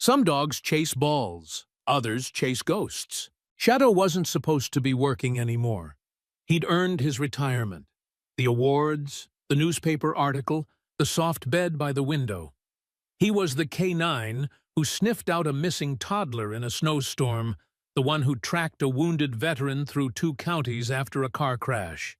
Some dogs chase balls, others chase ghosts. Shadow wasn't supposed to be working anymore. He'd earned his retirement. The awards, the newspaper article, the soft bed by the window. He was the K9 who sniffed out a missing toddler in a snowstorm, the one who tracked a wounded veteran through 2 counties after a car crash.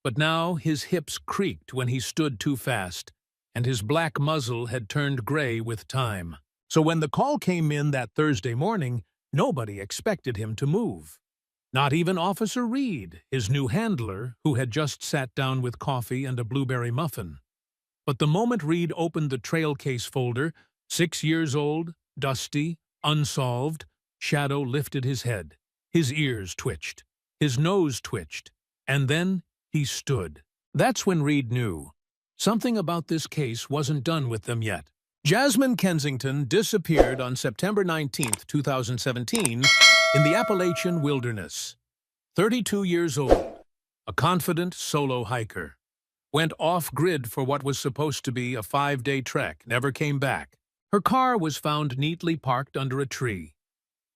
But now his hips creaked when he stood too fast, and his black muzzle had turned gray with time. So when the call came in that Thursday morning, nobody expected him to move. Not even Officer Reed, his new handler, who had just sat down with coffee and a blueberry muffin. But the moment Reed opened the trail case folder, 6 years old, dusty, unsolved, Shadow lifted his head. His ears twitched. His nose twitched. And then he stood. That's when Reed knew. Something about this case wasn't done with them yet. Jasmine Kensington disappeared on September 19, 2017, in the Appalachian wilderness. 32 years old, a confident solo hiker. Went off-grid for what was supposed to be a 5-day trek, never came back. Her car was found neatly parked under a tree.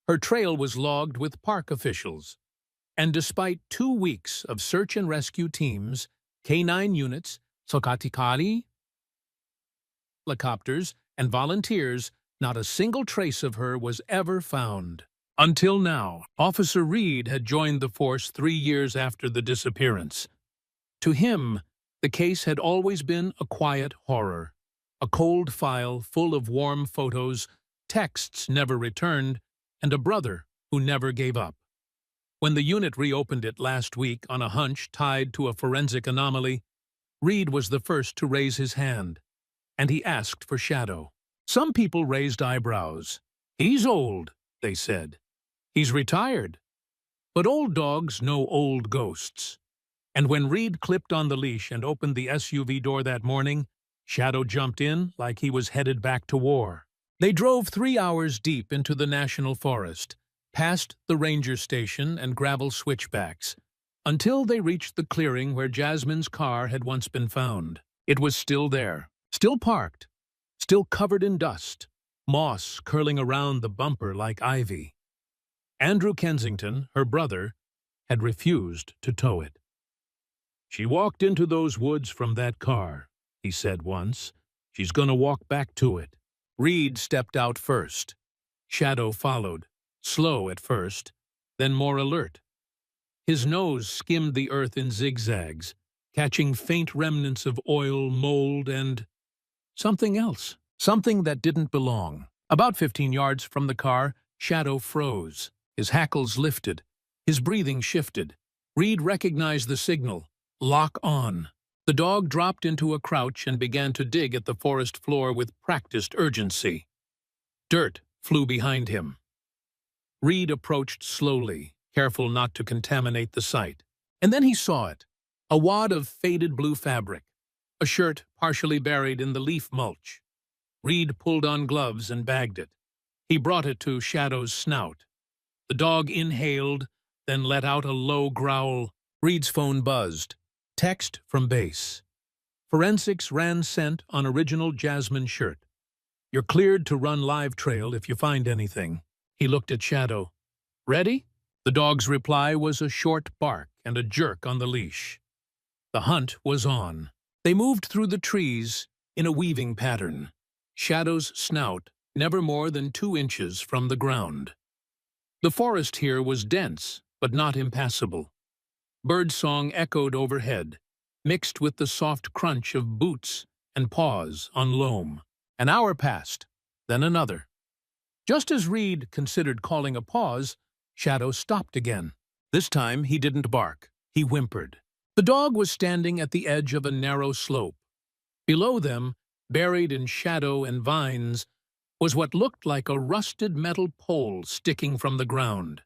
Her trail was logged with park officials. And despite 2 weeks of search and rescue teams, K9 units, Sokatikali, helicopters, and volunteers, not a single trace of her was ever found. Until now, Officer Reed had joined the force 3 years after the disappearance. To him, the case had always been a quiet horror, a cold file full of warm photos, texts never returned, and a brother who never gave up. When the unit reopened it last week on a hunch tied to a forensic anomaly, Reed was the first to raise his hand, and he asked for Shadow. Some people raised eyebrows. "He's old," they said. "He's retired." But old dogs know old ghosts. And when Reed clipped on the leash and opened the SUV door that morning, Shadow jumped in like he was headed back to war. They drove 3 hours deep into the national forest, past the ranger station and gravel switchbacks, until they reached the clearing where Jasmine's car had once been found. It was still there, still parked, still covered in dust, moss curling around the bumper like ivy. Andrew Kensington, her brother, had refused to tow it. "She walked into those woods from that car," he said once. "She's gonna walk back to it." Reed stepped out first. Shadow followed, slow at first, then more alert. His nose skimmed the earth in zigzags, catching faint remnants of oil, mold, and something else, something that didn't belong. About 15 yards from the car, Shadow froze. His hackles lifted. His breathing shifted. Reed recognized the signal. Lock on. The dog dropped into a crouch and began to dig at the forest floor with practiced urgency. Dirt flew behind him. Reed approached slowly, careful not to contaminate the sight. And then he saw it. A wad of faded blue fabric. A shirt partially buried in the leaf mulch. Reed pulled on gloves and bagged it. He brought it to Shadow's snout. The dog inhaled, then let out a low growl. Reed's phone buzzed. Text from base. Forensics ran scent on original Jasmine shirt. You're cleared to run live trail if you find anything. He looked at Shadow. Ready? The dog's reply was a short bark and a jerk on the leash. The hunt was on. They moved through the trees in a weaving pattern. Shadow's snout never more than 2 inches from the ground. The forest here was dense, but not impassable. Birdsong echoed overhead, mixed with the soft crunch of boots and paws on loam. An hour passed, then another. Just as Reed considered calling a pause, Shadow stopped again. This time he didn't bark. He whimpered. The dog was standing at the edge of a narrow slope. Below them, buried in shadow and vines, was what looked like a rusted metal pole sticking from the ground.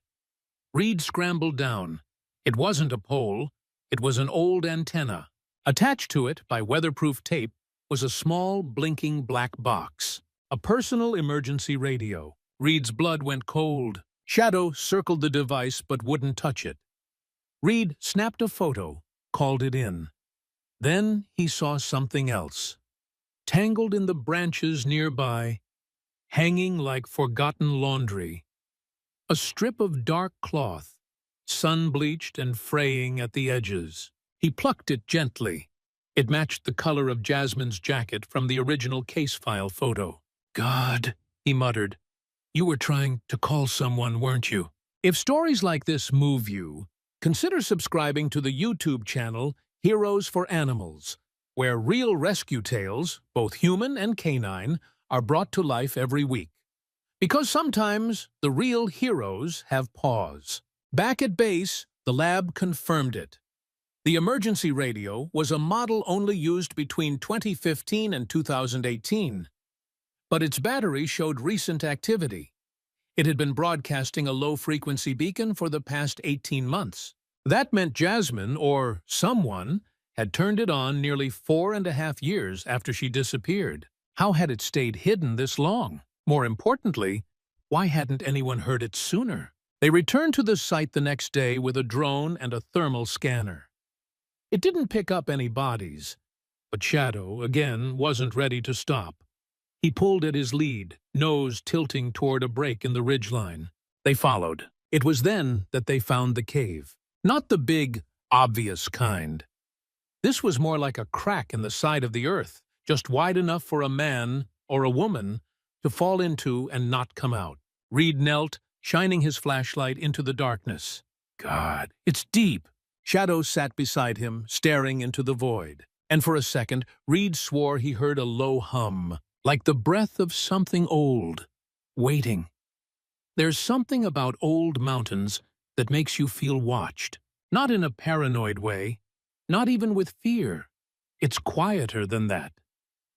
Reed scrambled down. It wasn't a pole, it was an old antenna. Attached to it by weatherproof tape was a small, blinking black box. A personal emergency radio. Reed's blood went cold. Shadow circled the device but wouldn't touch it. Reed snapped a photo, called it in. Then he saw something else. Tangled in the branches nearby, hanging like forgotten laundry. A strip of dark cloth, sun-bleached and fraying at the edges. He plucked it gently. It matched the color of Jasmine's jacket from the original case file photo. "God," he muttered, "you were trying to call someone, weren't you?" If stories like this move you, consider subscribing to the YouTube channel Heroes for Animals, where real rescue tales, both human and canine, are brought to life every week. Because sometimes the real heroes have paws. Back at base, the lab confirmed it. The emergency radio was a model only used between 2015 and 2018, but its battery showed recent activity. It had been broadcasting a low-frequency beacon for the past 18 months. That meant Jasmine, or someone, had turned it on nearly 4.5 years after she disappeared. How had it stayed hidden this long? More importantly, why hadn't anyone heard it sooner? They returned to the site the next day with a drone and a thermal scanner. It didn't pick up any bodies, but Shadow, again, wasn't ready to stop. He pulled at his lead, nose tilting toward a break in the ridgeline. They followed. It was then that they found the cave. Not the big, obvious kind. This was more like a crack in the side of the earth, just wide enough for a man or a woman to fall into and not come out. Reed knelt, shining his flashlight into the darkness. "God, it's deep." Shadow sat beside him, staring into the void. And for a second, Reed swore he heard a low hum, like the breath of something old, waiting. There's something about old mountains that makes you feel watched. Not in a paranoid way, not even with fear. It's quieter than that.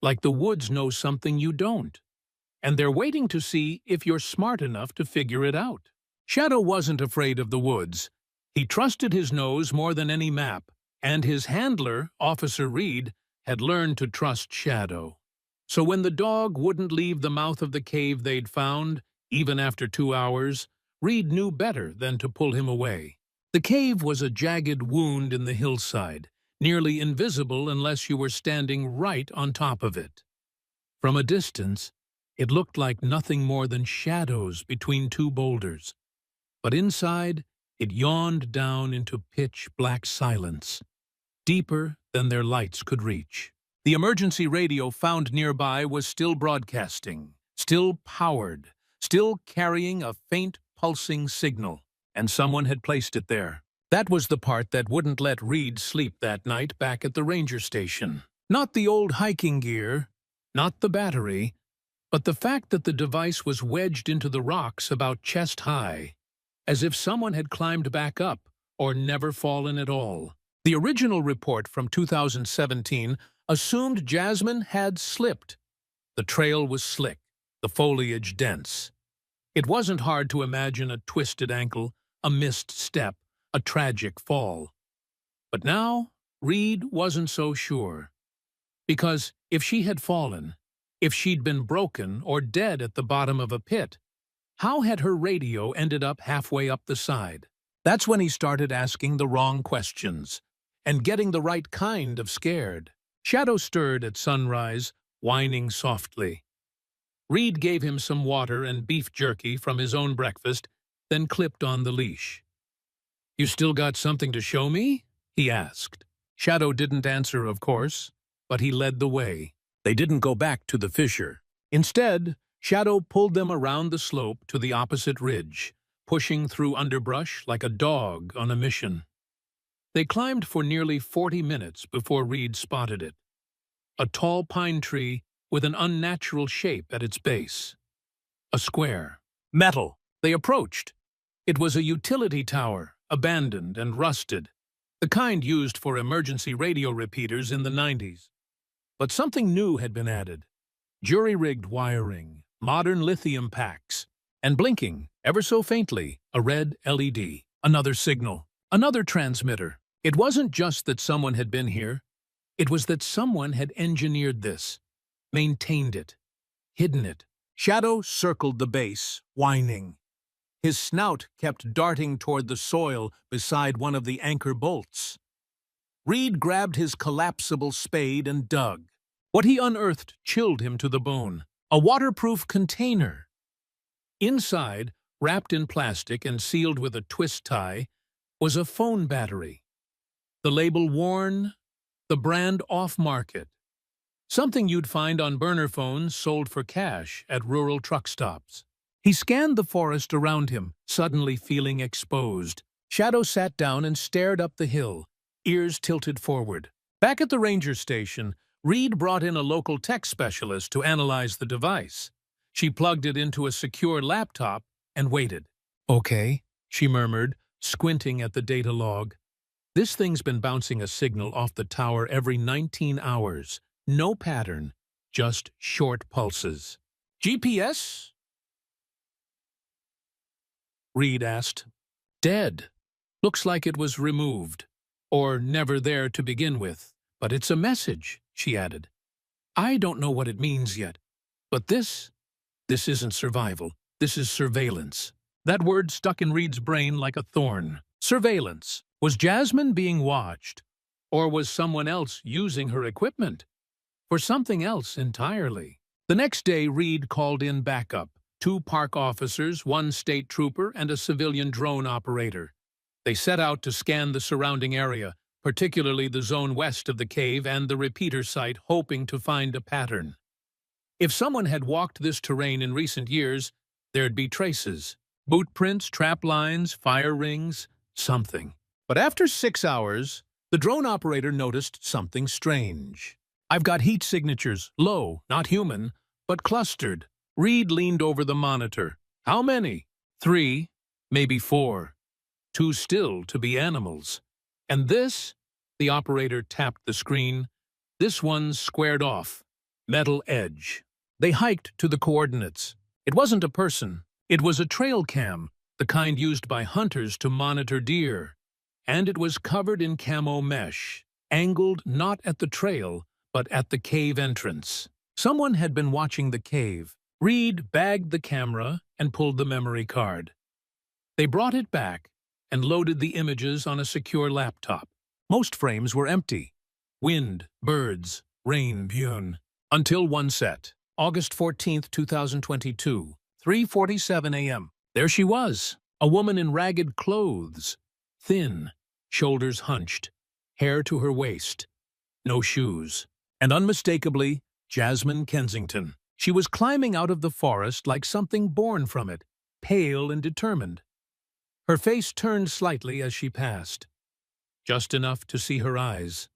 Like the woods know something you don't. And they're waiting to see if you're smart enough to figure it out. Shadow wasn't afraid of the woods. He trusted his nose more than any map, and his handler, Officer Reed, had learned to trust Shadow. So when the dog wouldn't leave the mouth of the cave they'd found, even after 2 hours, Reed knew better than to pull him away. The cave was a jagged wound in the hillside, nearly invisible unless you were standing right on top of it. From a distance, it looked like nothing more than shadows between two boulders. But inside, it yawned down into pitch-black silence, deeper than their lights could reach. The emergency radio found nearby was still broadcasting, still powered, still carrying a faint, pulsing signal, and someone had placed it there. That was the part that wouldn't let Reed sleep that night back at the ranger station. Not the old hiking gear, not the battery, but the fact that the device was wedged into the rocks about chest-high, as if someone had climbed back up or never fallen at all. The original report from 2017 assumed Jasmine had slipped. The trail was slick, the foliage dense. It wasn't hard to imagine a twisted ankle, a missed step, a tragic fall. But now, Reed wasn't so sure. Because if she had fallen, if she'd been broken or dead at the bottom of a pit, how had her radio ended up halfway up the side? That's when he started asking the wrong questions and getting the right kind of scared. Shadow stirred at sunrise, whining softly. Reed gave him some water and beef jerky from his own breakfast, then clipped on the leash. "You still got something to show me?" he asked. Shadow didn't answer, of course, but he led the way. They didn't go back to the fissure. Instead, Shadow pulled them around the slope to the opposite ridge, pushing through underbrush like a dog on a mission. They climbed for nearly 40 minutes before Reed spotted it. A tall pine tree with an unnatural shape at its base. A square. Metal. They approached. It was a utility tower, abandoned and rusted, the kind used for emergency radio repeaters in the 90s. But something new had been added. Jury-rigged wiring, modern lithium packs, and blinking, ever so faintly, a red LED. Another signal. Another transmitter. It wasn't just that someone had been here. It was that someone had engineered this, maintained it, hidden it. Shadow circled the base, whining. His snout kept darting toward the soil beside one of the anchor bolts. Reed grabbed his collapsible spade and dug. What he unearthed chilled him to the bone. A waterproof container. Inside, wrapped in plastic and sealed with a twist tie, was a phone battery. The label worn, the brand off-market. Something you'd find on burner phones sold for cash at rural truck stops. He scanned the forest around him, suddenly feeling exposed. Shadow sat down and stared up the hill, ears tilted forward. Back at the ranger station, Reed brought in a local tech specialist to analyze the device. She plugged it into a secure laptop and waited. "Okay," she murmured, squinting at the data log. "This thing's been bouncing a signal off the tower every 19 hours. No pattern, just short pulses." "GPS?" Reed asked. "Dead. Looks like it was removed. Or never there to begin with. But it's a message," she added. "I don't know what it means yet. But this isn't survival. This is surveillance." That word stuck in Reed's brain like a thorn. Surveillance. Was Jasmine being watched? Or was someone else using her equipment? For something else entirely. The next day, Reed called in backup. 2 park officers, 1 state trooper, and a civilian drone operator. They set out to scan the surrounding area, particularly the zone west of the cave and the repeater site, hoping to find a pattern. If someone had walked this terrain in recent years, there'd be traces. Boot prints, trap lines, fire rings, something. But after 6 hours, the drone operator noticed something strange. "I've got heat signatures, low, not human, but clustered." Reed leaned over the monitor. "How many?" 3, maybe 4. Too still to be animals. "And this?" The operator tapped the screen. "This one's squared off. Metal edge." They hiked to the coordinates. It wasn't a person. It was a trail cam, the kind used by hunters to monitor deer. And it was covered in camo mesh, angled not at the trail, but at the cave entrance. Someone had been watching the cave. Reed bagged the camera and pulled the memory card. They brought it back and loaded the images on a secure laptop. Most frames were empty. Wind, birds, rain, Bune. Until one set. August 14th, 2022, 3:47 a.m. There she was, a woman in ragged clothes. Thin, shoulders hunched, hair to her waist. No shoes. And unmistakably, Jasmine Kensington. She was climbing out of the forest like something born from it, pale and determined. Her face turned slightly as she passed. Just enough to see her eyes.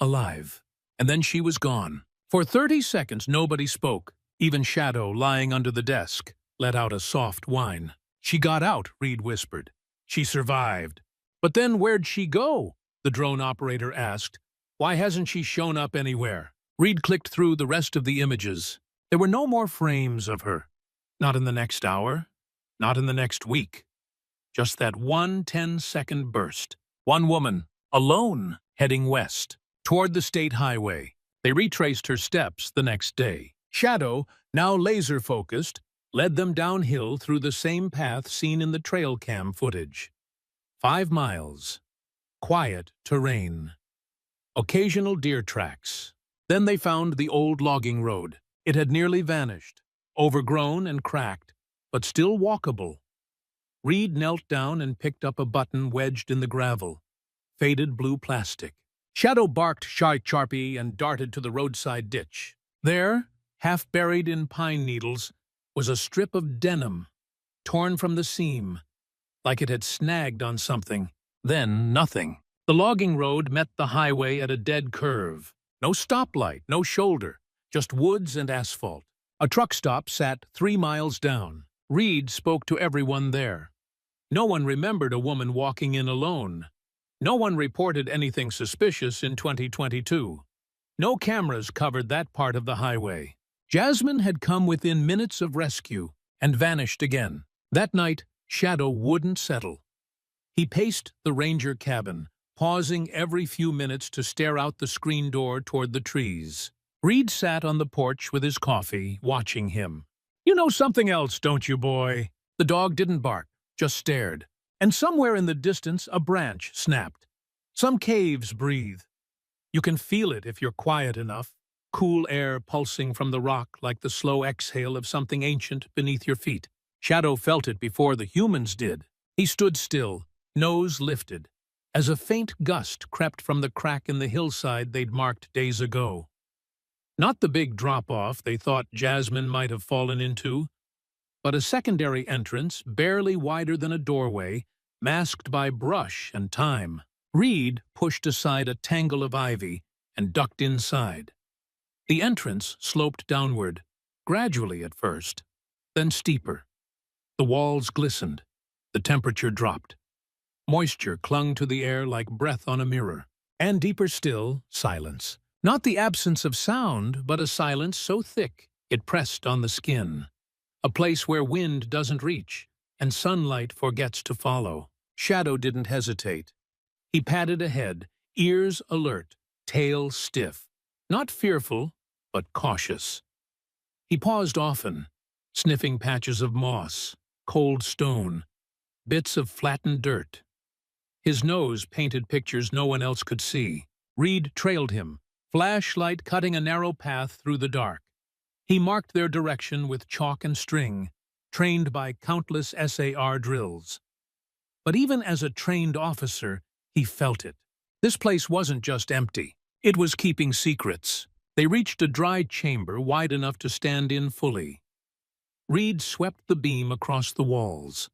Alive. And then she was gone. For 30 seconds nobody spoke. Even Shadow, lying under the desk, let out a soft whine. "She got out," Reed whispered. "She survived." "But then where'd she go?" the drone operator asked. "Why hasn't she shown up anywhere?" Reed clicked through the rest of the images. There were no more frames of her. Not in the next hour. Not in the next week. Just that one 10-second burst. One woman, alone, heading west, toward the state highway. They retraced her steps the next day. Shadow, now laser-focused, led them downhill through the same path seen in the trail cam footage. 5 miles. Quiet terrain. Occasional deer tracks. Then they found the old logging road. It had nearly vanished, overgrown and cracked, but still walkable. Reed knelt down and picked up a button wedged in the gravel. Faded blue plastic. Shadow barked sharply and darted to the roadside ditch. There, half buried in pine needles, was a strip of denim, torn from the seam, like it had snagged on something. Then nothing. The logging road met the highway at a dead curve. No stoplight, no shoulder, just woods and asphalt. A truck stop sat 3 miles down. Reed spoke to everyone there. No one remembered a woman walking in alone. No one reported anything suspicious in 2022. No cameras covered that part of the highway. Jasmine had come within minutes of rescue and vanished again. That night, Shadow wouldn't settle. He paced the ranger cabin, pausing every few minutes to stare out the screen door toward the trees. Reed sat on the porch with his coffee, watching him. "You know something else, don't you, boy?" The dog didn't bark, just stared. And somewhere in the distance, a branch snapped. Some caves breathe. You can feel it if you're quiet enough. cool air pulsing from the rock like the slow exhale of something ancient beneath your feet. Shadow felt it before the humans did. He stood still, nose lifted, as a faint gust crept from the crack in the hillside they'd marked days ago. Not the big drop-off they thought Jasmine might have fallen into, but a secondary entrance barely wider than a doorway, masked by brush and time. Reed pushed aside a tangle of ivy and ducked inside. The entrance sloped downward, gradually at first, then steeper. The walls glistened. The temperature dropped. Moisture clung to the air like breath on a mirror. And deeper still, silence. Not the absence of sound, but a silence so thick it pressed on the skin. A place where wind doesn't reach, and sunlight forgets to follow. Shadow didn't hesitate. He padded ahead, ears alert, tail stiff. Not fearful, but cautious. He paused often, sniffing patches of moss, cold stone, bits of flattened dirt. His nose painted pictures no one else could see. Reed trailed him, flashlight cutting a narrow path through the dark. He marked their direction with chalk and string, trained by countless SAR drills. But even as a trained officer, he felt it. This place wasn't just empty. It was keeping secrets. They reached a dry chamber wide enough to stand in fully. Reed swept the beam across the walls.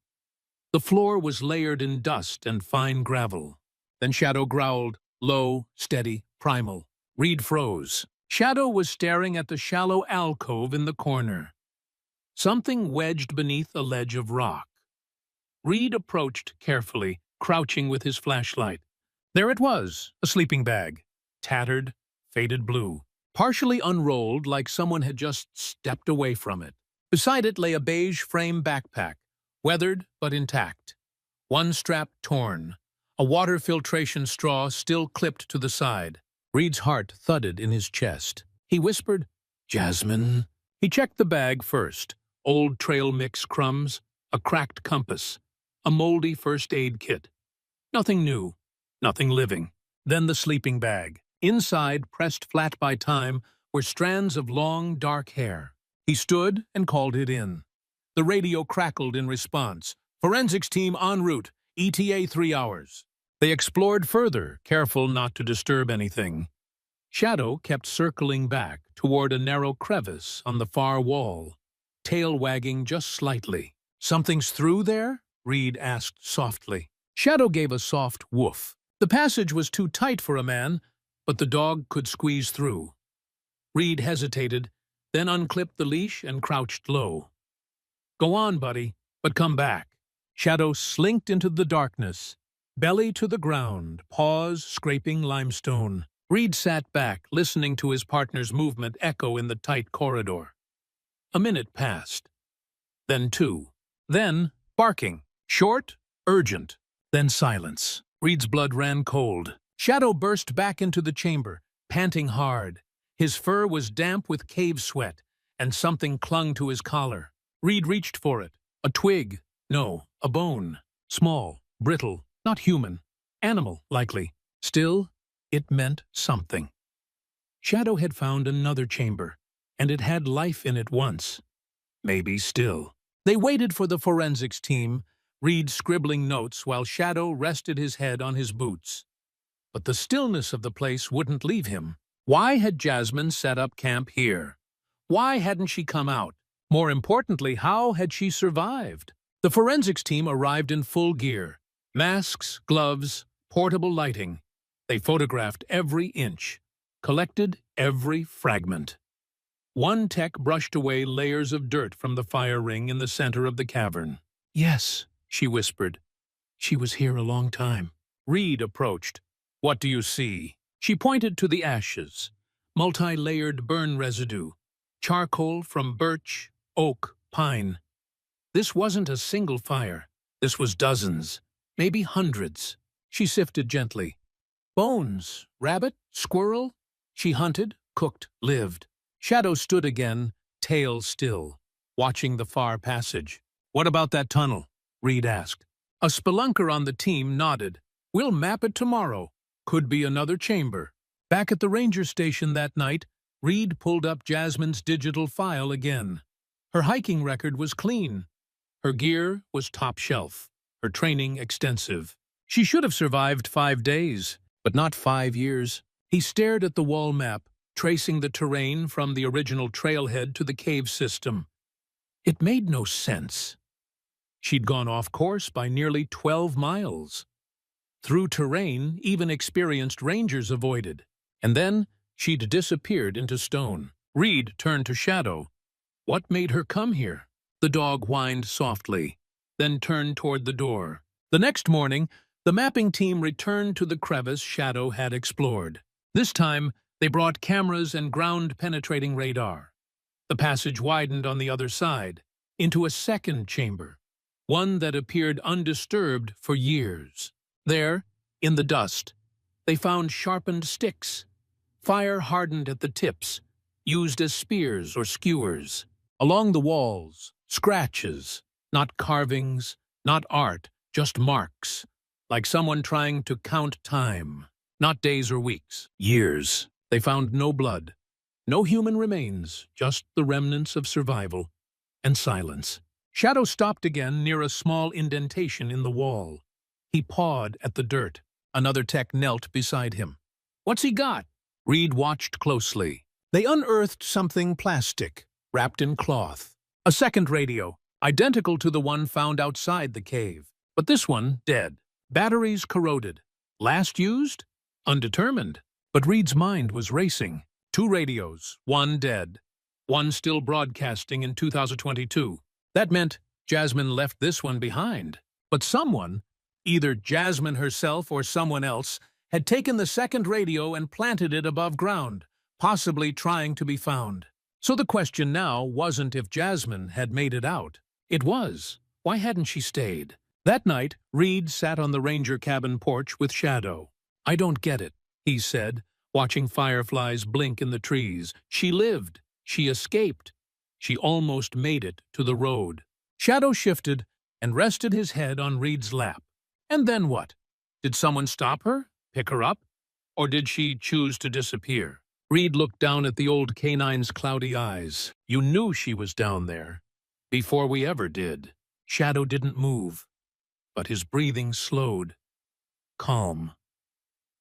The floor was layered in dust and fine gravel. Then Shadow growled, low, steady, primal. Reed froze. Shadow was staring at the shallow alcove in the corner. Something wedged beneath a ledge of rock. Reed approached carefully, crouching with his flashlight. There it was, a sleeping bag. Tattered, faded blue. Partially unrolled like someone had just stepped away from it. Beside it lay a beige frame backpack, weathered but intact. One strap torn, a water filtration straw still clipped to the side. Reed's heart thudded in his chest. He whispered, "Jasmine." He checked the bag first. Old trail mix crumbs, a cracked compass, a moldy first aid kit. Nothing new, nothing living. Then the sleeping bag. Inside, pressed flat by time, were strands of long, dark hair. He stood and called it in. The radio crackled in response. "Forensics team en route. ETA 3 hours." They explored further, careful not to disturb anything. Shadow kept circling back toward a narrow crevice on the far wall, tail wagging just slightly. "Something's through there?" Reed asked softly. Shadow gave a soft woof. The passage was too tight for a man, but the dog could squeeze through. Reed hesitated, then unclipped the leash and crouched low. "Go on, buddy, but come back." Shadow slinked into the darkness, belly to the ground, paws scraping limestone. Reed sat back, listening to his partner's movement echo in the tight corridor. A minute passed. Then 2. Then barking. Short, urgent. Then silence. Reed's blood ran cold. Shadow burst back into the chamber, panting hard. His fur was damp with cave sweat, and something clung to his collar. Reed reached for it. A twig. No, a bone. Small, brittle, not human. Animal, likely. Still, it meant something. Shadow had found another chamber, and it had life in it once. Maybe still. They waited for the forensics team, Reed scribbling notes while Shadow rested his head on his boots. But the stillness of the place wouldn't leave him. Why had Jasmine set up camp here? Why hadn't she come out? More importantly, how had she survived? The forensics team arrived in full gear. Masks, gloves, portable lighting. They photographed every inch, collected every fragment. One tech brushed away layers of dirt from the fire ring in the center of the cavern. "Yes," she whispered. "She was here a long time." Reed approached. "What do you see?" She pointed to the ashes, multi-layered burn residue, charcoal from birch, oak, pine. This wasn't a single fire. This was dozens, maybe hundreds. She sifted gently. Bones, rabbit, squirrel. She hunted, cooked, lived. Shadow stood again, tail still, watching the far passage. "What about that tunnel?" Reed asked. A spelunker on the team nodded. "We'll map it tomorrow. Could be another chamber." Back at the ranger station that night, Reed pulled up Jasmine's digital file again. Her hiking record was clean. Her gear was top shelf. Her training extensive. She should have survived 5 days, but not 5 years. He stared at the wall map, tracing the terrain from the original trailhead to the cave system. It made no sense. She'd gone off course by nearly 12 miles. Through terrain even experienced rangers avoided. And then she'd disappeared into stone. Reed turned to Shadow. What made her come here? The dog whined softly, then turned toward the door. The next morning, the mapping team returned to the crevice Shadow had explored. This time, they brought cameras and ground-penetrating radar. The passage widened on the other side, into a second chamber, one that appeared undisturbed for years. There, in the dust, they found sharpened sticks, fire-hardened at the tips, used as spears or skewers. Along the walls, scratches, not carvings, not art, just marks, like someone trying to count time, not days or weeks, years. They found no blood, no human remains, just the remnants of survival and silence. Shadow stopped again near a small indentation in the wall. He pawed at the dirt. Another tech knelt beside him. "What's he got?" Reed watched closely. They unearthed something plastic, wrapped in cloth. A second radio, identical to the one found outside the cave. But this one, dead. Batteries corroded. Last used? Undetermined. But Reed's mind was racing. 2 radios, one dead, one still broadcasting in 2022. That meant Jasmine left this one behind. But someone, either Jasmine herself or someone else, had taken the second radio and planted it above ground, possibly trying to be found. So the question now wasn't if Jasmine had made it out. It was, why hadn't she stayed? That night, Reed sat on the ranger cabin porch with Shadow. "I don't get it," he said, watching fireflies blink in the trees. "She lived. She escaped. She almost made it to the road." Shadow shifted and rested his head on Reed's lap. And then what? Did someone stop her, pick her up, or did she choose to disappear? Reed looked down at the old canine's cloudy eyes. "You knew she was down there, before we ever did." Shadow didn't move, but his breathing slowed. Calm.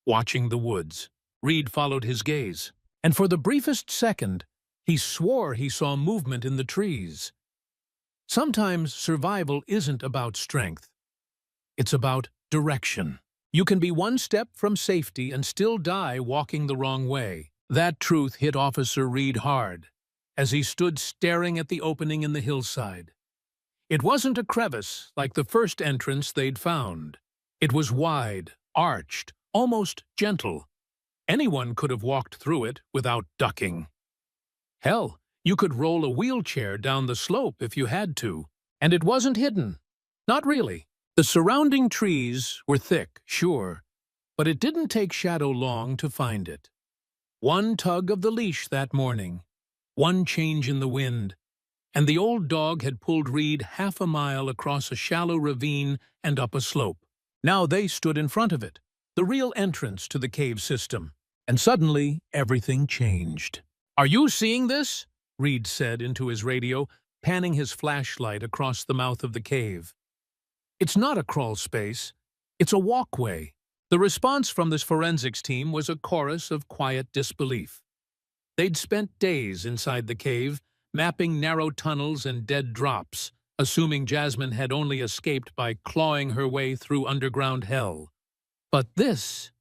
Watching the woods, Reed followed his gaze, and for the briefest second, he swore he saw movement in the trees. Sometimes survival isn't about strength. It's about direction. You can be one step from safety and still die walking the wrong way. That truth hit Officer Reed hard, as he stood staring at the opening in the hillside. It wasn't a crevice like the first entrance they'd found. It was wide, arched, almost gentle. Anyone could have walked through it without ducking. Hell, you could roll a wheelchair down the slope if you had to. And it wasn't hidden. Not really. The surrounding trees were thick, sure, but it didn't take Shadow long to find it. One tug of the leash that morning, one change in the wind, and the old dog had pulled Reed 1/2 mile across a shallow ravine and up a slope. Now they stood in front of it, the real entrance to the cave system, and suddenly everything changed. "Are you seeing this?" Reed said into his radio, panning his flashlight across the mouth of the cave. "It's not a crawl space. It's a walkway." The response from this forensics team was a chorus of quiet disbelief. They'd spent days inside the cave, mapping narrow tunnels and dead drops, assuming Jasmine had only escaped by clawing her way through underground hell. But this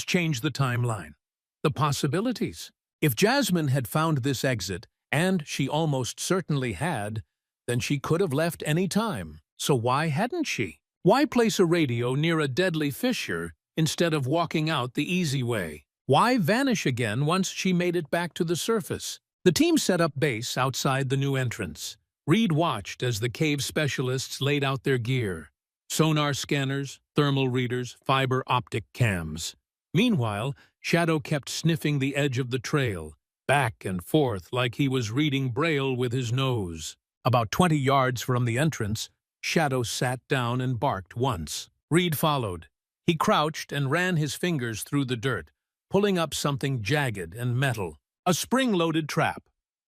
changed the timeline. The possibilities. If Jasmine had found this exit, and she almost certainly had, then she could have left any time. So why hadn't she? Why place a radio near a deadly fissure instead of walking out the easy way? Why vanish again once she made it back to the surface? The team set up base outside the new entrance. Reed watched as the cave specialists laid out their gear. Sonar scanners, thermal readers, fiber optic cams. Meanwhile, Shadow kept sniffing the edge of the trail, back and forth like he was reading Braille with his nose. About 20 yards from the entrance, Shadow sat down and barked once. Reed followed. He crouched and ran his fingers through the dirt, pulling up something jagged and metal. A spring-loaded trap,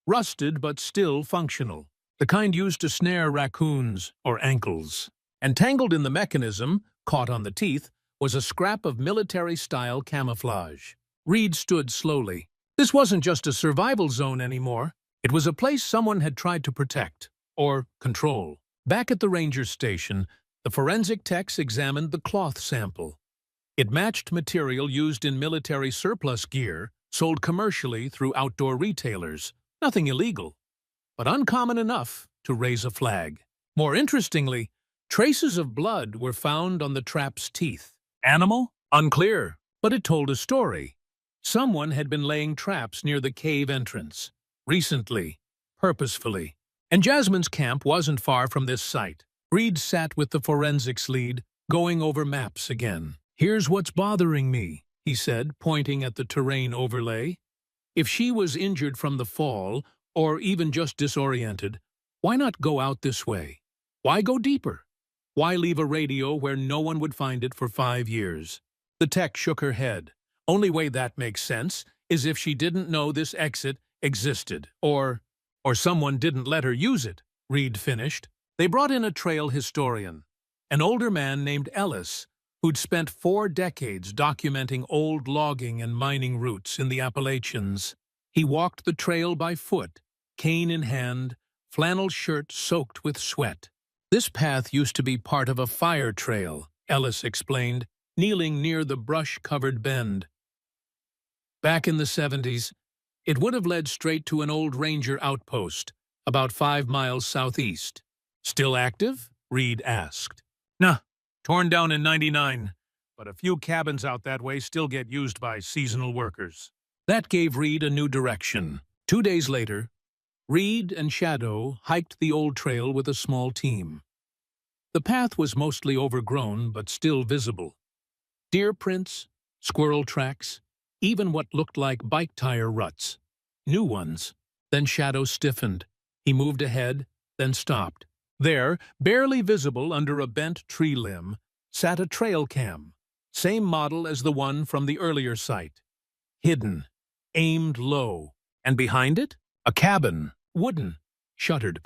rusted but still functional, the kind used to snare raccoons or ankles. And tangled in the mechanism, caught on the teeth, was a scrap of military-style camouflage. Reed stood slowly. This wasn't just a survival zone anymore. It was a place someone had tried to protect, or control. Back at the ranger station, the forensic techs examined the cloth sample. It matched material used in military surplus gear, sold commercially through outdoor retailers. Nothing illegal, but uncommon enough to raise a flag. More interestingly, traces of blood were found on the trap's teeth. Animal? Unclear, but it told a story. Someone had been laying traps near the cave entrance. Recently, purposefully. And Jasmine's camp wasn't far from this site. Reed sat with the forensics lead, going over maps again. "Here's what's bothering me," he said, pointing at the terrain overlay. "If she was injured from the fall, or even just disoriented, why not go out this way? Why go deeper? Why leave a radio where no one would find it for 5 years?" The tech shook her head. "Only way that makes sense is if she didn't know this exit existed, or someone didn't let her use it," Reed finished. They brought in a trail historian, an older man named Ellis, who'd spent 4 decades documenting old logging and mining routes in the Appalachians. He walked the trail by foot, cane in hand, flannel shirt soaked with sweat. "This path used to be part of a fire trail," Ellis explained, kneeling near the brush-covered bend. "Back in the 70s, it would have led straight to an old ranger outpost, about 5 miles southeast." "Still active?" Reed asked. "Nah, torn down in '99, but a few cabins out that way still get used by seasonal workers." That gave Reed a new direction. 2 days later, Reed and Shadow hiked the old trail with a small team. The path was mostly overgrown but still visible. Deer prints, squirrel tracks, even what looked like bike tire ruts. New ones. Then Shadow stiffened. He moved ahead, then stopped. There, barely visible under a bent tree limb, sat a trail cam, same model as the one from the earlier site. Hidden, aimed low, and behind it, a cabin, wooden, shuttered,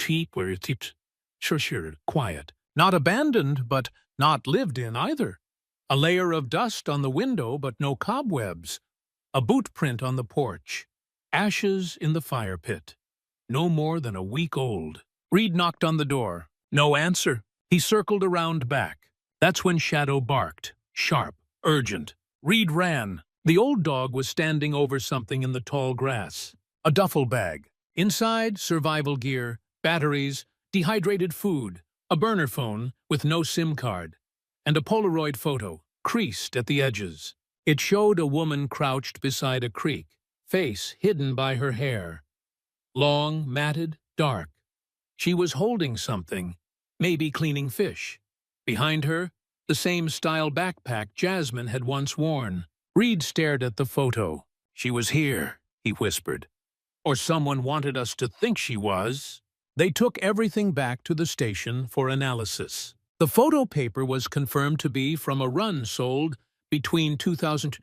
quiet. Not abandoned, but not lived in either. A layer of dust on the window, but no cobwebs. A boot print on the porch. Ashes in the fire pit. No more than a week old. Reed knocked on the door. No answer. He circled around back. That's when Shadow barked. Sharp, urgent. Reed ran. The old dog was standing over something in the tall grass. A duffel bag. Inside, survival gear, batteries, dehydrated food, a burner phone with no SIM card, and a Polaroid photo, creased at the edges. It showed a woman crouched beside a creek, face hidden by her hair. Long, matted, dark. She was holding something, maybe cleaning fish. Behind her, the same style backpack Jasmine had once worn. Reed stared at the photo. "She was here," he whispered. "Or someone wanted us to think she was." They took everything back to the station for analysis. The photo paper was confirmed to be from a run sold between 2000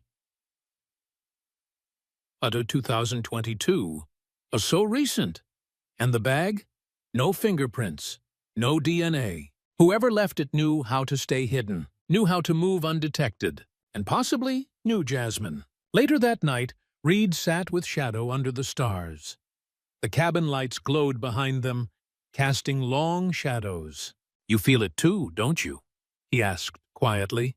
to 2022. So recent. And the bag? No fingerprints, no DNA. Whoever left it knew how to stay hidden, knew how to move undetected, and possibly knew Jasmine. Later that night, Reed sat with Shadow under the stars. The cabin lights glowed behind them, casting long shadows. "You feel it too, don't you?" he asked quietly.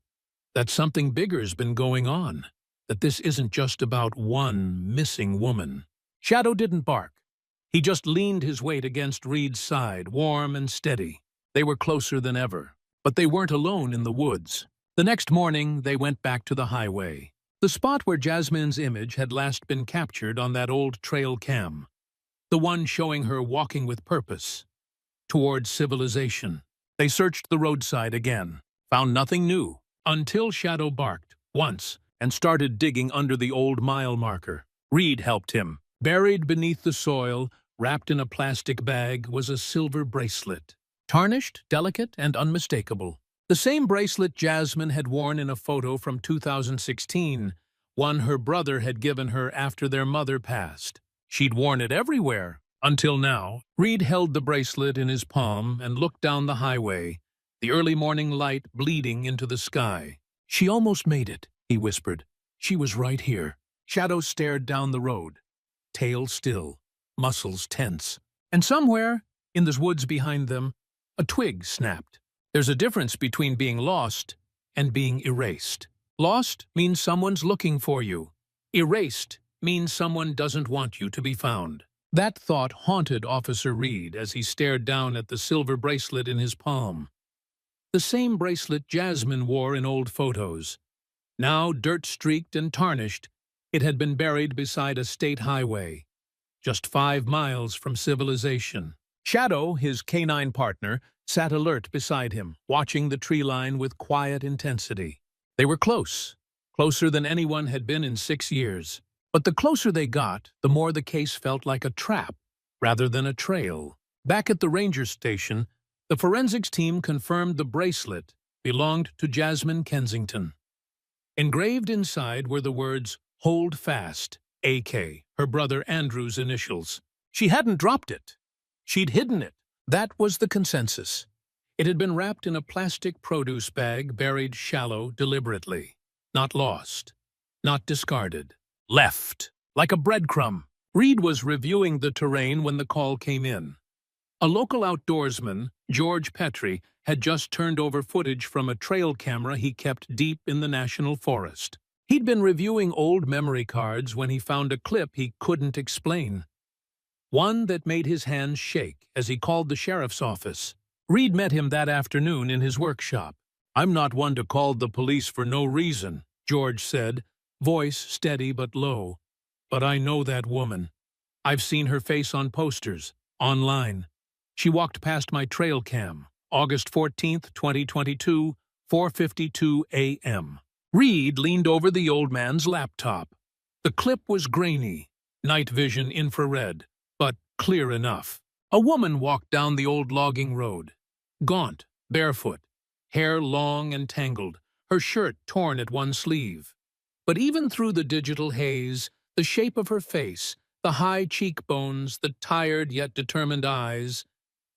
"That something bigger's been going on, that this isn't just about one missing woman." Shadow didn't bark. He just leaned his weight against Reed's side, warm and steady. They were closer than ever. But they weren't alone in the woods. The next morning, they went back to the highway. The spot where Jasmine's image had last been captured on that old trail cam. The one showing her walking with purpose, towards civilization. They searched the roadside again, found nothing new, until Shadow barked, once, and started digging under the old mile marker. Reed helped him. Buried beneath the soil, wrapped in a plastic bag, was a silver bracelet. Tarnished, delicate, and unmistakable. The same bracelet Jasmine had worn in a photo from 2016, one her brother had given her after their mother passed. She'd worn it everywhere, until now. Reed held the bracelet in his palm and looked down the highway, the early morning light bleeding into the sky. "She almost made it," he whispered. "She was right here." Shadow stared down the road, tail still, muscles tense. And somewhere, in the woods behind them, a twig snapped. There's a difference between being lost and being erased. Lost means someone's looking for you. Erased means someone doesn't want you to be found. That thought haunted Officer Reed as he stared down at the silver bracelet in his palm. The same bracelet Jasmine wore in old photos. Now dirt-streaked and tarnished, it had been buried beside a state highway, just 5 miles from civilization. Shadow, his canine partner, sat alert beside him, watching the tree line with quiet intensity. They were close, closer than anyone had been in 6 years. But the closer they got, the more the case felt like a trap, rather than a trail. Back at the ranger station, the forensics team confirmed the bracelet belonged to Jasmine Kensington. Engraved inside were the words, "Hold Fast, AK," her brother Andrew's initials. She hadn't dropped it. She'd hidden it. That was the consensus. It had been wrapped in a plastic produce bag, buried shallow deliberately. Not lost. Not discarded. Left. Like a breadcrumb. Reed was reviewing the terrain when the call came in. A local outdoorsman, George Petrie, had just turned over footage from a trail camera he kept deep in the national forest. He'd been reviewing old memory cards when he found a clip he couldn't explain. One that made his hands shake as he called the sheriff's office. Reed met him that afternoon in his workshop. "I'm not one to call the police for no reason," George said, voice steady but low. "But I know that woman. I've seen her face on posters, online. She walked past my trail cam, August 14th, 2022, 4:52 a.m. Reed leaned over the old man's laptop. The clip was grainy, night vision infrared, but clear enough. A woman walked down the old logging road. Gaunt, barefoot, hair long and tangled, her shirt torn at one sleeve. But even through the digital haze, the shape of her face, the high cheekbones, the tired yet determined eyes,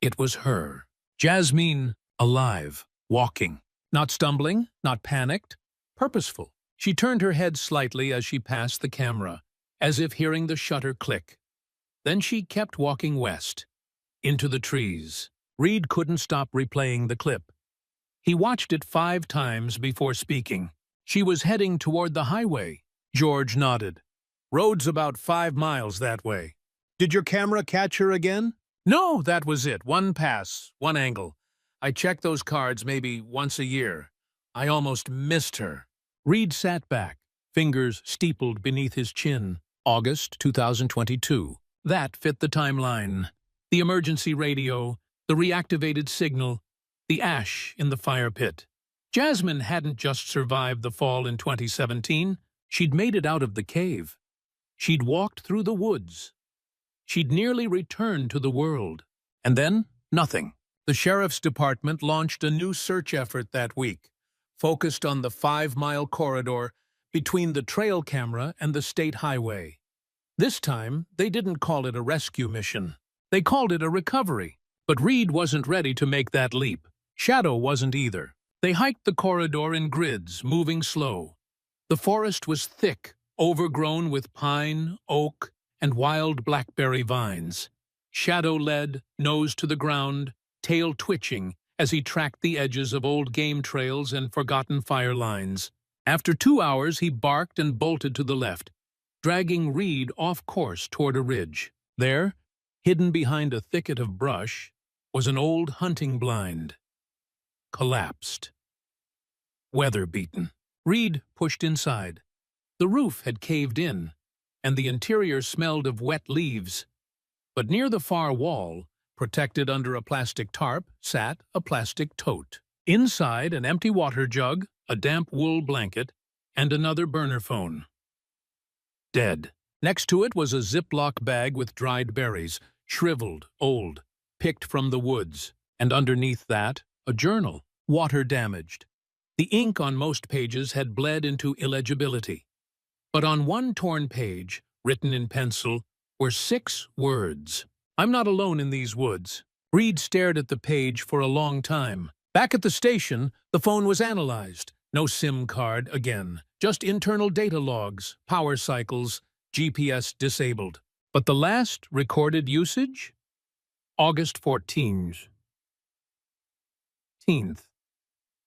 it was her. Jasmine, alive, walking. Not stumbling, not panicked, purposeful. She turned her head slightly as she passed the camera, as if hearing the shutter click. Then she kept walking west, into the trees. Reed couldn't stop replaying the clip. He watched it 5 times before speaking. She was heading toward the highway. George nodded. "Road's about 5 miles that way." "Did your camera catch her again?" "No, that was it. One pass, one angle. I check those cards maybe once a year. I almost missed her." Reed sat back, fingers steepled beneath his chin. August 2022. That fit the timeline. The emergency radio, the reactivated signal, the ash in the fire pit. Jasmine hadn't just survived the fall in 2017. She'd made it out of the cave. She'd walked through the woods. She'd nearly returned to the world. And then, nothing. The sheriff's department launched a new search effort that week, focused on the 5-mile corridor between the trail camera and the state highway. This time, they didn't call it a rescue mission. They called it a recovery. But Reed wasn't ready to make that leap. Shadow wasn't either. They hiked the corridor in grids, moving slow. The forest was thick, overgrown with pine, oak, and wild blackberry vines. Shadow led, nose to the ground, tail twitching as he tracked the edges of old game trails and forgotten fire lines. After 2 hours, he barked and bolted to the left, dragging Reed off course toward a ridge. There, hidden behind a thicket of brush, was an old hunting blind. Collapsed. Weather-beaten. Reed pushed inside. The roof had caved in, and the interior smelled of wet leaves. But near the far wall, protected under a plastic tarp, sat a plastic tote. Inside, an empty water jug, a damp wool blanket, and another burner phone. Dead. Next to it was a Ziploc bag with dried berries, shriveled, old, picked from the woods, and underneath that, a journal, water-damaged. The ink on most pages had bled into illegibility. But on one torn page, written in pencil, were 6 words. "I'm not alone in these woods." Reed stared at the page for a long time. Back at the station, the phone was analyzed. No SIM card again, just internal data logs, power cycles, GPS disabled. But the last recorded usage? August 14th.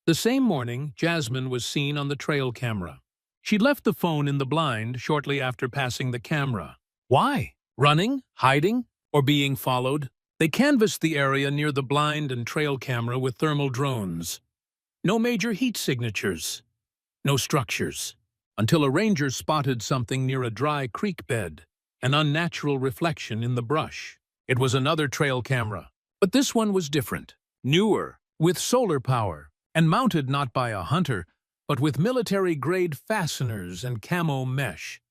The same morning, Jasmine was seen on the trail camera. She'd left the phone in the blind shortly after passing the camera. Why? Running? Hiding? Or being followed? They canvassed the area near the blind and trail camera with thermal drones. No major heat signatures. No structures. Until a ranger spotted something near a dry creek bed, an unnatural reflection in the brush. It was another trail camera, but this one was different, newer, with solar power, and mounted not by a hunter, but with military-grade fasteners and camo mesh,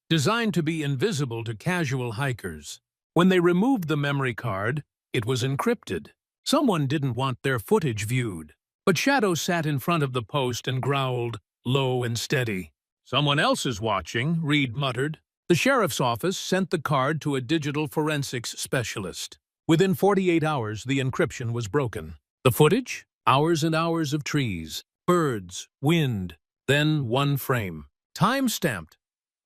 designed to be invisible to casual hikers. When they removed the memory card, it was encrypted. Someone didn't want their footage viewed. But Shadow sat in front of the post and growled, low and steady. "Someone else is watching," Reed muttered. The sheriff's office sent the card to a digital forensics specialist. Within 48 hours, the encryption was broken. The footage? Hours and hours of trees, birds, wind, then one frame. Time-stamped,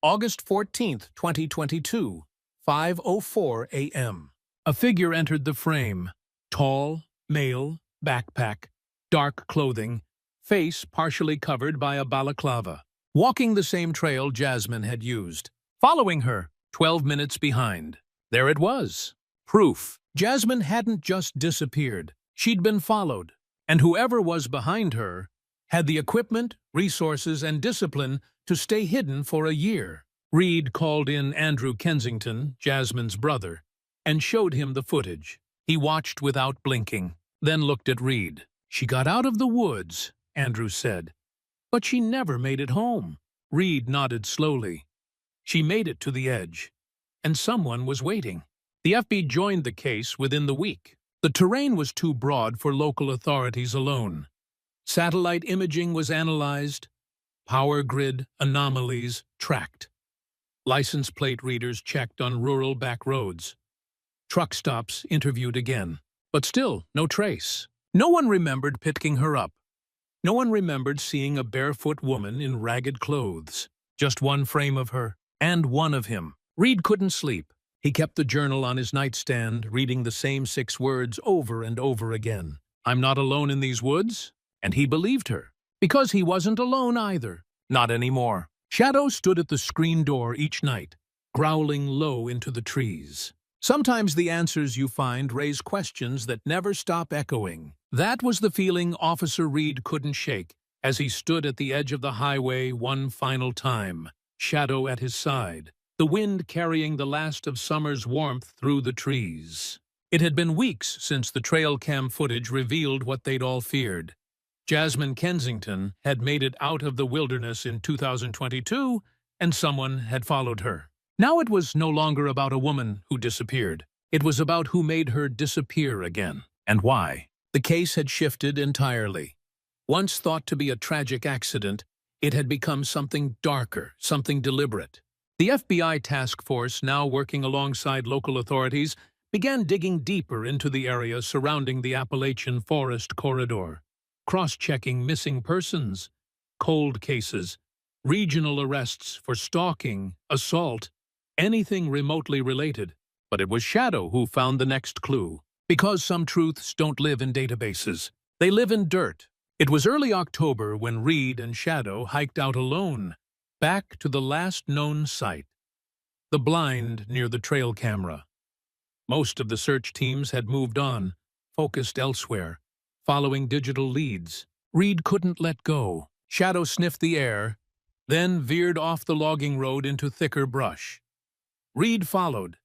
August 14th, 2022, 5:04 a.m. A figure entered the frame. Tall, male, backpack, dark clothing, face partially covered by a balaclava. Walking the same trail Jasmine had used. Following her, 12 minutes behind. There it was. Proof. Jasmine hadn't just disappeared. She'd been followed. And whoever was behind her had the equipment, resources, and discipline to stay hidden for a year. Reed called in Andrew Kensington, Jasmine's brother, and showed him the footage. He watched without blinking, then looked at Reed. "She got out of the woods," Andrew said. "But she never made it home." Reed nodded slowly. "She made it to the edge, and someone was waiting." The FB joined the case within the week. The terrain was too broad for local authorities alone. Satellite imaging was analyzed, power grid anomalies tracked. License plate readers checked on rural back roads. Truck stops interviewed again. But still, no trace. No one remembered picking her up. No one remembered seeing a barefoot woman in ragged clothes. Just one frame of her, and one of him. Reed couldn't sleep. He kept the journal on his nightstand, reading the same 6 words over and over again. "I'm not alone in these woods." And he believed her. Because he wasn't alone either. Not anymore. Shadow stood at the screen door each night, growling low into the trees. Sometimes the answers you find raise questions that never stop echoing. That was the feeling Officer Reed couldn't shake as he stood at the edge of the highway one final time, Shadow at his side, the wind carrying the last of summer's warmth through the trees. It had been weeks since the trail cam footage revealed what they'd all feared. Jasmine Kensington had made it out of the wilderness in 2022, and someone had followed her. Now it was no longer about a woman who disappeared. It was about who made her disappear again, and why. The case had shifted entirely. Once thought to be a tragic accident, it had become something darker, something deliberate. The FBI task force, now working alongside local authorities, began digging deeper into the area surrounding the Appalachian Forest corridor, cross-checking missing persons, cold cases, regional arrests for stalking, assault, anything remotely related. But it was Shadow who found the next clue. Because some truths don't live in databases. They live in dirt. It was early October when Reed and Shadow hiked out alone, back to the last known site, the blind near the trail camera. Most of the search teams had moved on, focused elsewhere, following digital leads. Reed couldn't let go. Shadow sniffed the air, then veered off the logging road into thicker brush. Reed followed,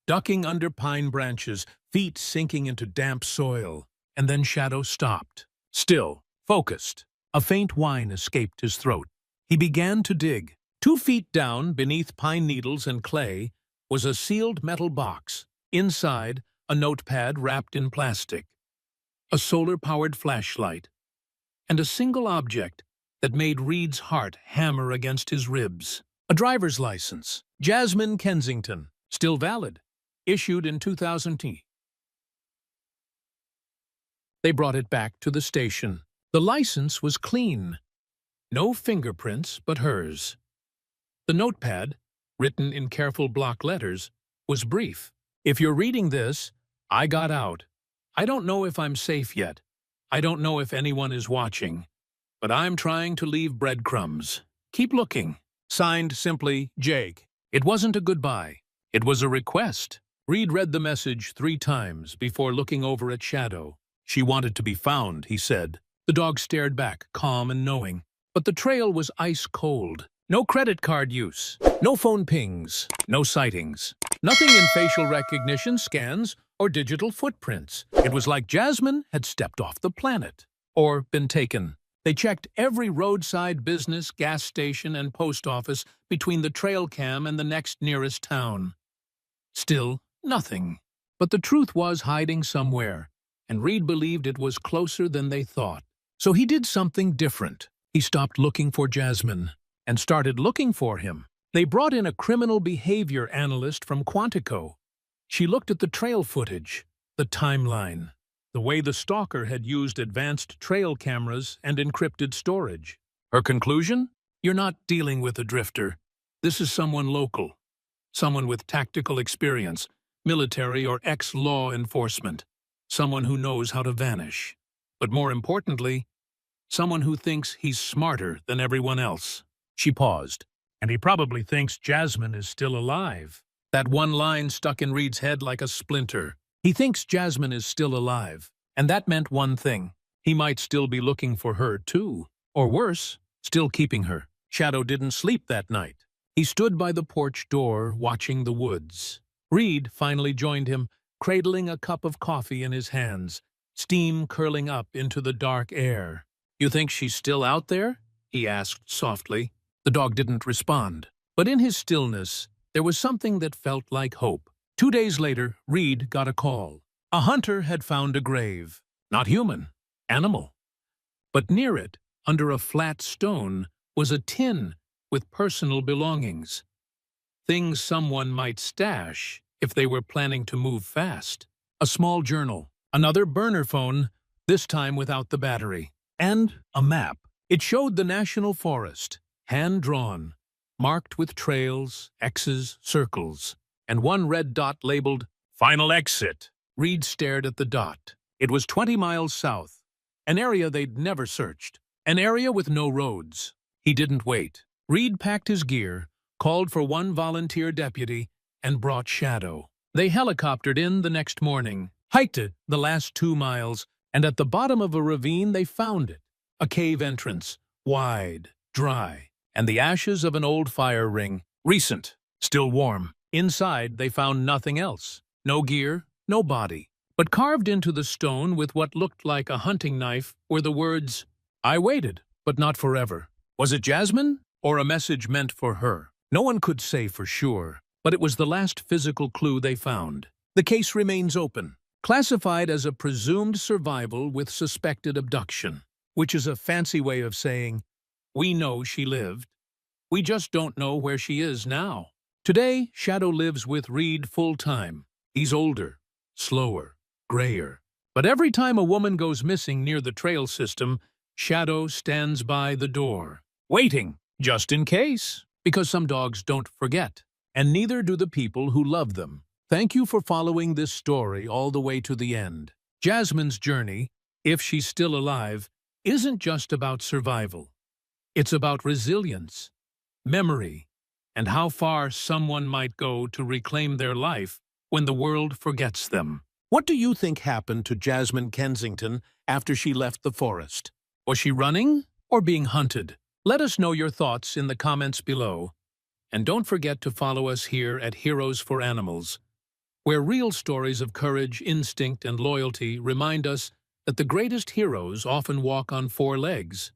ducking under pine branches, feet sinking into damp soil, and then Shadow stopped. Still, focused. A faint whine escaped his throat. He began to dig. 2 feet down, beneath pine needles and clay, was a sealed metal box. Inside, a notepad wrapped in plastic, a solar-powered flashlight, and a single object that made Reed's heart hammer against his ribs. A driver's license. Jasmine Kensington. Still valid. Issued in 2010. They brought it back to the station. The license was clean. No fingerprints but hers. The notepad, written in careful block letters, was brief. If you're reading this, I got out. I don't know if I'm safe yet. I don't know if anyone is watching. But I'm trying to leave breadcrumbs. Keep looking. Signed simply, Jake. It wasn't a goodbye. It was a request. Reed read the message 3 times before looking over at Shadow. She wanted to be found, he said. The dog stared back, calm and knowing. But the trail was ice cold. No credit card use. No phone pings. No sightings. Nothing in facial recognition, scans, or digital footprints. It was like Jasmine had stepped off the planet. Or been taken. They checked every roadside business, gas station, and post office between the trail cam and the next nearest town. Still, nothing. But the truth was hiding somewhere, and Reed believed it was closer than they thought. So he did something different. He stopped looking for Jasmine and started looking for him. They brought in a criminal behavior analyst from Quantico. She looked at the trail footage, the timeline, the way the stalker had used advanced trail cameras and encrypted storage. Her conclusion? You're not dealing with a drifter. This is someone local, someone with tactical experience, military or ex-law enforcement, someone who knows how to vanish. But more importantly, someone who thinks he's smarter than everyone else. She paused. And he probably thinks Jasmine is still alive. That one line stuck in Reed's head like a splinter. He thinks Jasmine is still alive. And that meant one thing. He might still be looking for her, too. Or worse, still keeping her. Shadow didn't sleep that night. He stood by the porch door, watching the woods. Reed finally joined him, cradling a cup of coffee in his hands, steam curling up into the dark air. You think she's still out there? He asked softly. The dog didn't respond, but in his stillness, there was something that felt like hope. 2 days later, Reed got a call. A hunter had found a grave. Not human, animal. But near it, under a flat stone, was a tin with personal belongings. Things someone might stash if they were planning to move fast. A small journal, another burner phone, this time without the battery, and a map. It showed the national forest. Hand-drawn, marked with trails, X's, circles, and one red dot labeled, Final Exit. Reed stared at the dot. It was 20 miles south, an area they'd never searched, an area with no roads. He didn't wait. Reed packed his gear, called for 1 volunteer deputy, and brought Shadow. They helicoptered in the next morning, hiked it the last 2 miles, and at the bottom of a ravine they found it. A cave entrance, wide, dry, and the ashes of an old fire ring, recent, still warm. Inside, they found nothing else. No gear, no body. But carved into the stone with what looked like a hunting knife were the words, I waited, but not forever. Was it Jasmine, or a message meant for her? No one could say for sure, but it was the last physical clue they found. The case remains open, classified as a presumed survival with suspected abduction, which is a fancy way of saying, we know she lived. We just don't know where she is now. Today, Shadow lives with Reed full-time. He's older, slower, grayer. But every time a woman goes missing near the trail system, Shadow stands by the door, waiting, just in case. Because some dogs don't forget, and neither do the people who love them. Thank you for following this story all the way to the end. Jasmine's journey, if she's still alive, isn't just about survival. It's about resilience, memory, and how far someone might go to reclaim their life when the world forgets them. What do you think happened to Jasmine Kensington after she left the forest? Was she running or being hunted? Let us know your thoughts in the comments below. And don't forget to follow us here at Heroes for Animals, where real stories of courage, instinct, and loyalty remind us that the greatest heroes often walk on 4 legs.